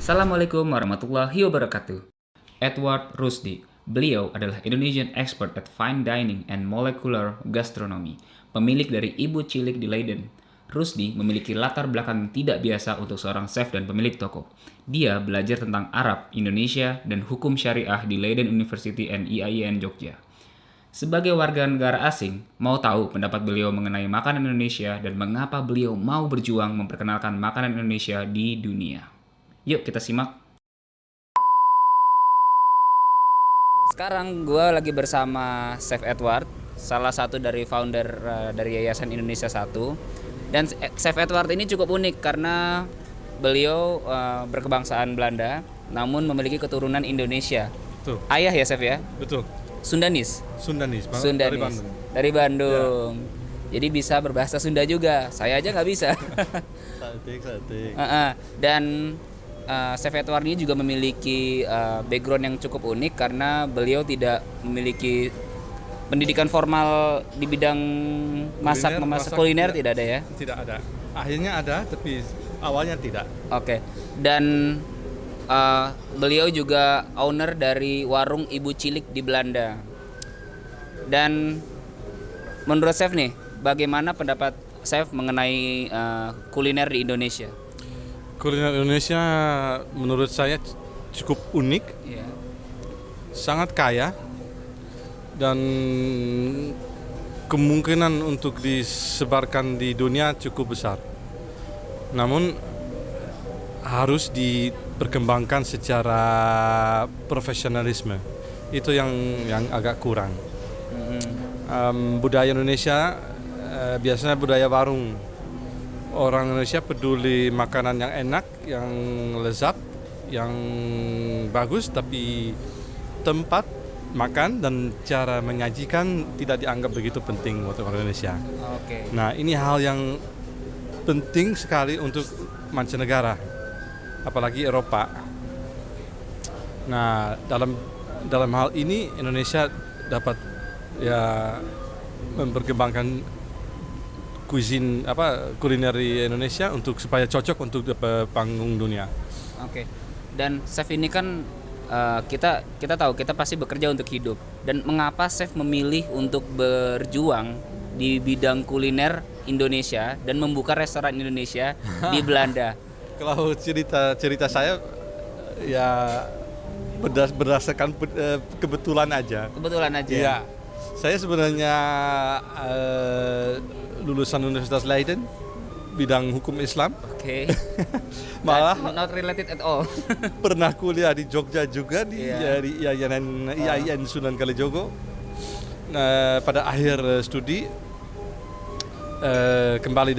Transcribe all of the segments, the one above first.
Assalamualaikum warahmatullahi wabarakatuh. Edward Rusdi. Beliau adalah Indonesian expert at fine dining and molecular gastronomy, pemilik dari Ibu Cilik di Leiden. Rusdi memiliki latar belakang tidak biasa untuk seorang chef dan pemilik toko. Dia belajar tentang Arab, Indonesia, dan hukum syariah di Leiden University and IAIN Jogja. Sebagai warga negara asing, mau tahu pendapat beliau mengenai makanan Indonesia dan mengapa beliau mau berjuang memperkenalkan makanan Indonesia di dunia. Yuk kita simak. Sekarang gue lagi bersama Chef Edward, salah satu dari founder dari Yayasan Indonesia 1. Dan Chef Edward ini cukup unik karena beliau berkebangsaan Belanda, namun memiliki keturunan Indonesia. Betul. Ayah ya Chef ya? Betul. Sundanis. Dari Bandung. Dari Bandung. Ya. Jadi bisa berbahasa Sunda juga. Saya aja nggak bisa. Satik. Dan Chef Edward ini juga memiliki background yang cukup unik karena beliau tidak memiliki pendidikan formal di bidang masak kuliner tidak ada ya? Tidak ada. Akhirnya ada, tapi awalnya tidak. Oke. Dan beliau juga owner dari warung Ibu Cilik di Belanda. Dan menurut Chef nih, bagaimana pendapat Chef mengenai kuliner di Indonesia? Kuliner Indonesia menurut saya cukup unik, sangat kaya, dan kemungkinan untuk disebarkan di dunia cukup besar. Namun harus diperkembangkan secara profesionalisme. Itu yang agak kurang. Budaya Indonesia biasanya budaya warung. Orang Indonesia peduli makanan yang enak, yang lezat, yang bagus, tapi tempat makan dan cara menyajikan tidak dianggap begitu penting untuk orang Indonesia. Oke. Nah, ini hal yang penting sekali untuk mancanegara, apalagi Eropa. Nah, dalam hal ini Indonesia dapat memperkembangkan kuliner di Indonesia supaya cocok untuk panggung dunia. Oke. Dan Chef ini kan kita tahu kita pasti bekerja untuk hidup. Dan mengapa Chef memilih untuk berjuang di bidang kuliner Indonesia dan membuka restoran Indonesia di Belanda? Kalau cerita saya ya berdasarkan kebetulan aja. Kebetulan aja. Iya. Saya sebenarnya lulusan Universitas Leiden, bidang hukum Islam. Oke. Malah not related at all. pernah kuliah di Jogja juga di IAIN Sunan Kalijogo. Nah, pada akhir studi kembali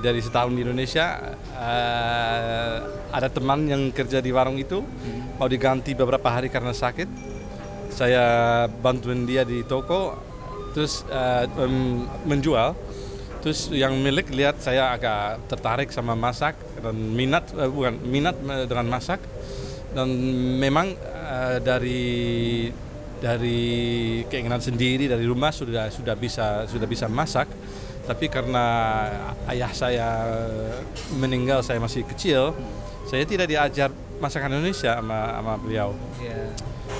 dari setahun di Indonesia, ada teman yang kerja di warung itu mau diganti beberapa hari karena sakit. Saya bantuin dia di toko, terus menjual. Terus yang milik lihat saya agak tertarik sama masak dan minat dengan masak, dan memang dari keinginan sendiri dari rumah sudah bisa masak, tapi karena ayah saya meninggal saya masih kecil, saya tidak diajar masakan Indonesia sama beliau.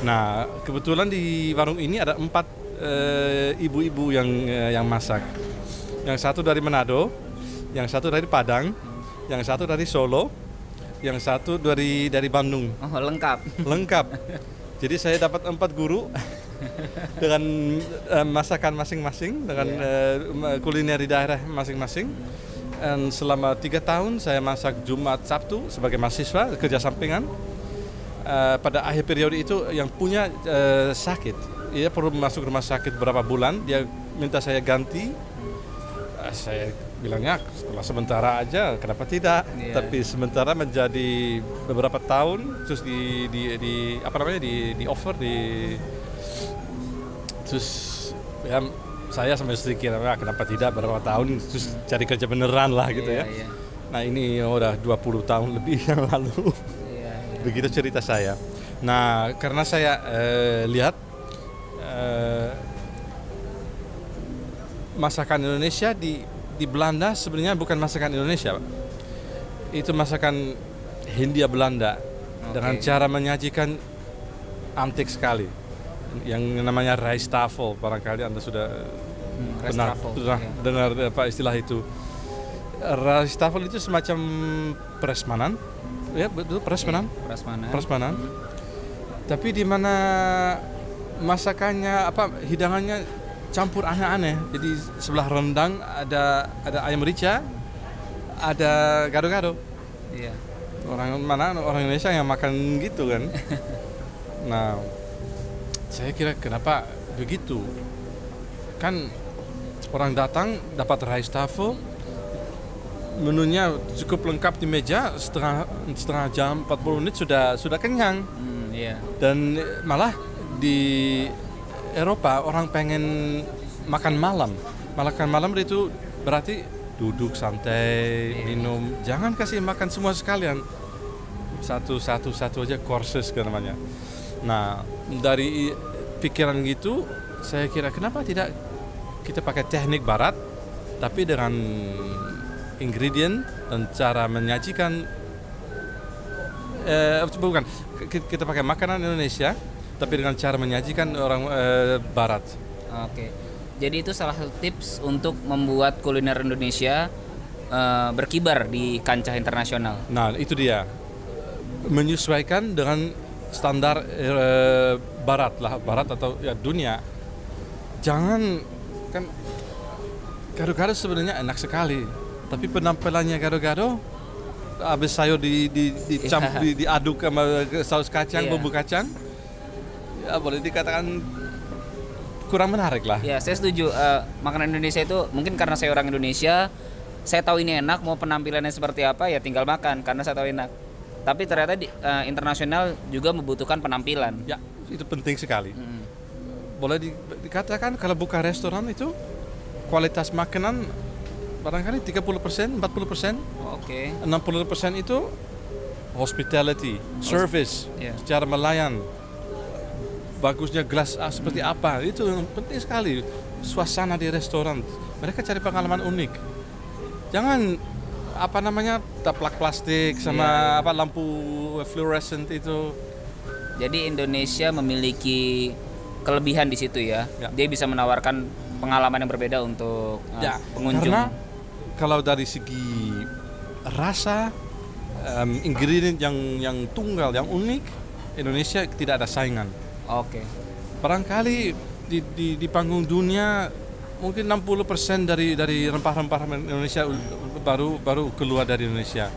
Nah, kebetulan di warung ini ada 4 ibu-ibu yang masak. Yang satu dari Manado, yang satu dari Padang, yang satu dari Solo, yang satu dari Bandung. Oh, lengkap. Jadi saya dapat 4 guru dengan masakan masing-masing, dengan kuliner di daerah masing-masing. Dan selama 3 tahun saya masak Jumat Sabtu sebagai mahasiswa kerja sampingan. Pada akhir periode itu yang punya sakit, dia perlu masuk rumah sakit beberapa bulan, dia minta saya ganti. Saya bilangnya setelah sementara aja, kenapa tidak? Tapi sementara menjadi beberapa tahun, terus di offer terus ya saya sampai sedikit kenapa tidak beberapa tahun terus cari kerja beneran lah gitu ya. Nah, ini udah 20 tahun lebih yang lalu. Begitu cerita saya. Nah, karena saya lihat masakan Indonesia di Belanda sebenarnya bukan masakan Indonesia, Pak. Itu masakan Hindia Belanda. dengan cara menyajikan antik sekali. Yang namanya rice tafel, barangkali Anda sudah pernah dengar apa istilah itu. Rice tafel itu semacam prasmanan, ya betul prasmanan. Prasmanan. Tapi di mana masakannya hidangannya campur aneh-aneh. Jadi sebelah rendang ada ayam rica, ada gado-gado. Iya. Orang Indonesia yang makan gitu kan. Nah, saya kira kenapa begitu? Kan orang datang dapat rice tafel, menunya cukup lengkap di meja, setengah jam 40 menit sudah kenyang. Iya. Dan malah di Eropa orang pengen makan malam. Makan malam itu berarti duduk santai, minum. Jangan kasih makan semua sekalian. Satu aja courses kan namanya. Nah, dari pikiran gitu, saya kira kenapa tidak kita pakai teknik barat, tapi dengan ingredient dan cara menyajikan kita pakai makanan Indonesia, tapi dengan cara menyajikan orang barat. Oke. Jadi itu salah satu tips untuk membuat kuliner Indonesia berkibar di kancah internasional. Nah, itu dia. Menyesuaikan dengan standar barat atau ya dunia. Jangan kan gado-gado sebenarnya enak sekali, tapi penampilannya gado-gado habis sayur diaduk sama saus kacang, bumbu kacang, ya boleh dikatakan kurang menarik lah. Ya, saya setuju. Makanan Indonesia itu mungkin karena saya orang Indonesia, saya tahu ini enak, mau penampilannya seperti apa ya tinggal makan karena saya tahu enak. Tapi ternyata internasional juga membutuhkan penampilan. Ya, itu penting sekali. Boleh dikatakan kalau buka restoran itu kualitas makanan barangkali 30%, 40%. Oke. 60% itu hospitality, service, secara melayan. Bagusnya gelas seperti apa, itu penting sekali. Suasana di restoran, mereka cari pengalaman unik. Jangan taplak plastik sama lampu fluorescent itu. Jadi Indonesia memiliki kelebihan di situ ya. Dia bisa menawarkan pengalaman yang berbeda untuk pengunjung. Karena kalau dari segi rasa, ingredient yang tunggal, yang unik, Indonesia tidak ada saingan. Oke. Barangkali di panggung dunia mungkin 60% dari rempah-rempah Indonesia baru keluar dari Indonesia.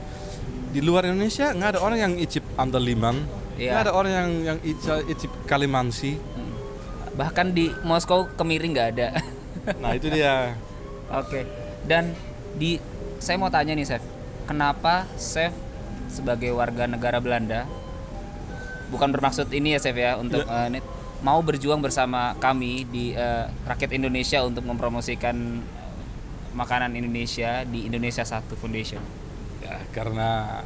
Di luar Indonesia nggak ada orang yang icip andaliman, nggak ada orang yang icip kalimansi. Bahkan di Moskow kemiri nggak ada. Nah itu dia. Oke. Dan saya mau tanya nih Chef, kenapa Chef sebagai warga negara Belanda, bukan bermaksud ini ya Chef ya, untuk mau berjuang bersama kami di rakyat Indonesia untuk mempromosikan makanan Indonesia di Indonesia Satu Foundation? Ya karena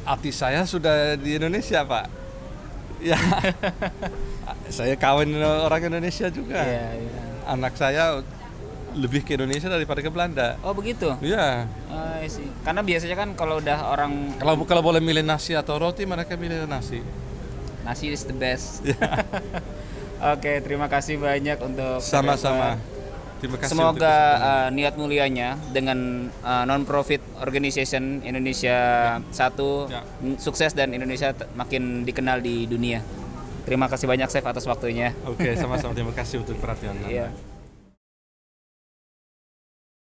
hati saya sudah di Indonesia Pak. Ya, saya kawin orang Indonesia juga. Anak saya lebih ke Indonesia daripada ke Belanda. Oh begitu? Iya. Karena biasanya kan kalau udah orang kalau boleh milih nasi atau roti, mereka milih nasi. Nasi is the best. Oke, terima kasih banyak untuk sama-sama. Terima kasih. Semoga niat mulianya dengan non-profit organization Indonesia Satu sukses dan Indonesia makin dikenal di dunia. Terima kasih banyak Chef atas waktunya. Oke, sama-sama. Terima kasih untuk perhatiannya.